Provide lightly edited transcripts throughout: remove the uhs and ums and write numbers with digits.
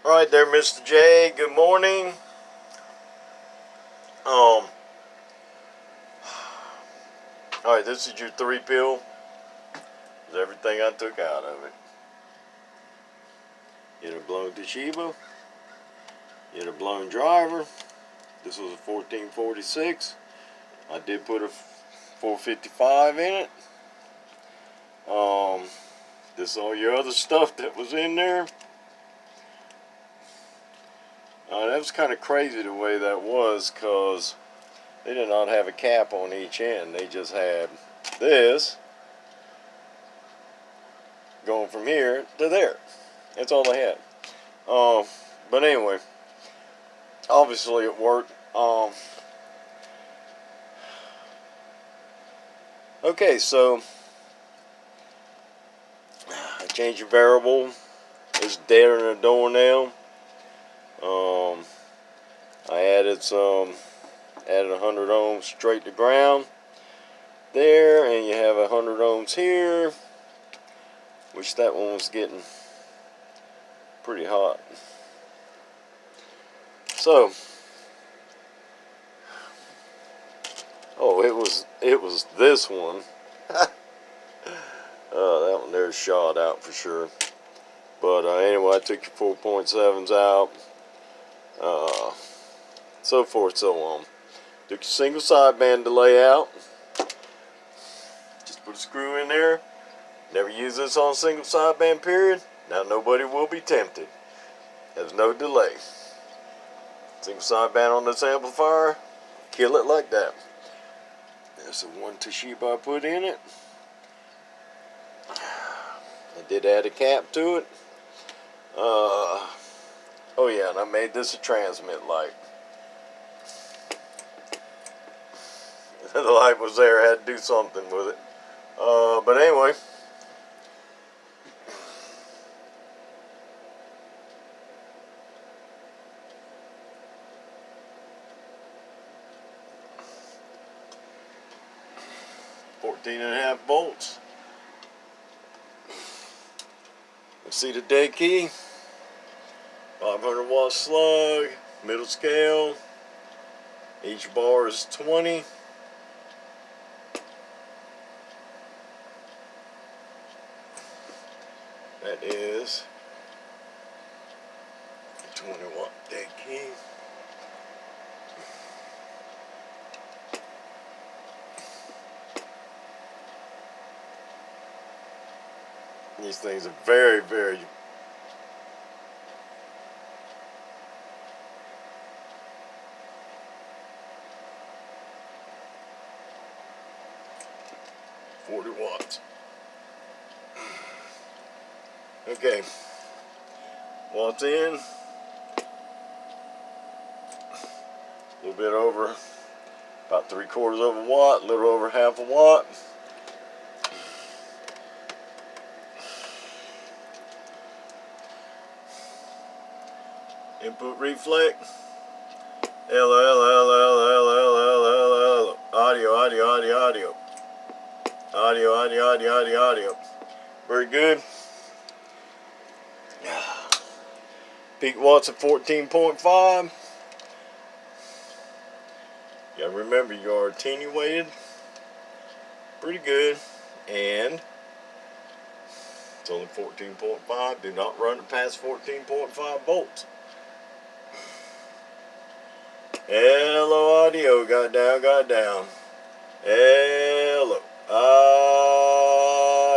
Right there, Mr. J. Good morning. Alright, this is your 3-pill. This is everything I took out of it. You had a blown Toshiba. You had a blown driver. This was a 1446. I did put a 455 in it. This is all your other stuff that was in there. That was kind of crazy the way that was, because they did not have a cap on each end. They just had this going from here to there. That's all they had. But anyway, obviously it worked. Okay, so I changed the variable. It's deader than a doornail. I added 100 ohms straight to ground there, and you have 100 ohms here, which that one was getting pretty hot. So, it was this one. That one there's shot out for sure. But anyway, I took your 4.7s out, so forth, so on. Took your single sideband delay out. Just put a screw in there. Never use this on a single sideband, period. Now nobody will be tempted. There's no delay. Single sideband on this amplifier, kill it like that. There's the one Toshiba I put in it. I did add a cap to it. Oh yeah, and I made this a transmit light. The light was there, I had to do something with it. But anyway. .14.5 volts. You see the dead key? 500 watt slug, middle scale. Each bar is 20. That is a 20 watt dead key. These things are very, very watts. Okay, watts in, a little bit over, about 3/4 of a watt, a little over half a watt. Input reflect, audio. Very good. Peak watts at 14.5. You gotta remember you are attenuated pretty good, and it's only 14.5. Do not run it past 14.5 volts. Hello, audio. Got down. Hello.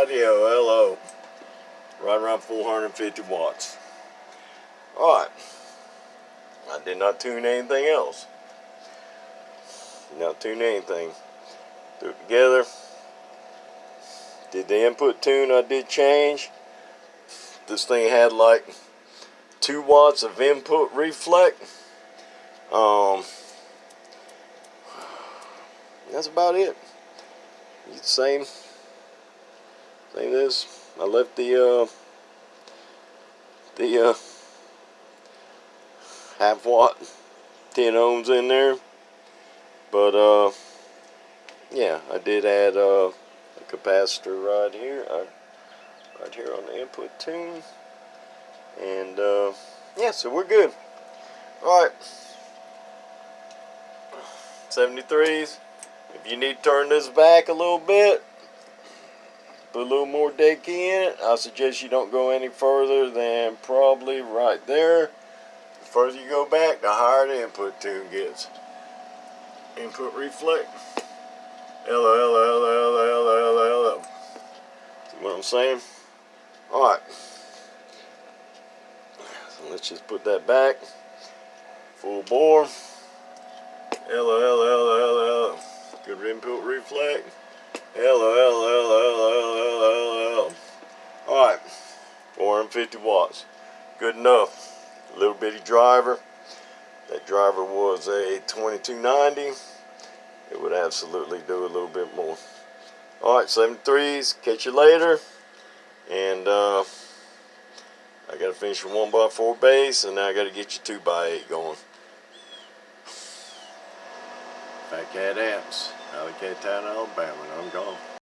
Audio. Hello. Right around 450 watts. Alright. I did not tune anything else. Did not tune anything. Threw it together. Did the input tune I did change. This thing had like 2 watts of input reflect. That's about it. Same this. I left the half watt 10 ohms in there, but yeah, I did add a capacitor right here on the input tune, and Yeah, so we're good. Alright. 73s. If you need to turn this back a little bit, put a little more dead key in it, I suggest you don't go any further than probably right there. The further you go back, the higher the input tune gets. Input reflect. L. See what I'm saying? Alright. So let's just put that back. Full bore. L. Good input reflect. L. Alright. 450 watts. Good enough. Little bitty driver. That driver was a 2290. It would absolutely do a little bit more. Alright, 73s. Catch you later. And I gotta finish your 1x4 base, and now I gotta get your 2x8 going. Fat Cat Amps, Alley Cat Town, Alabama, and I'm gone.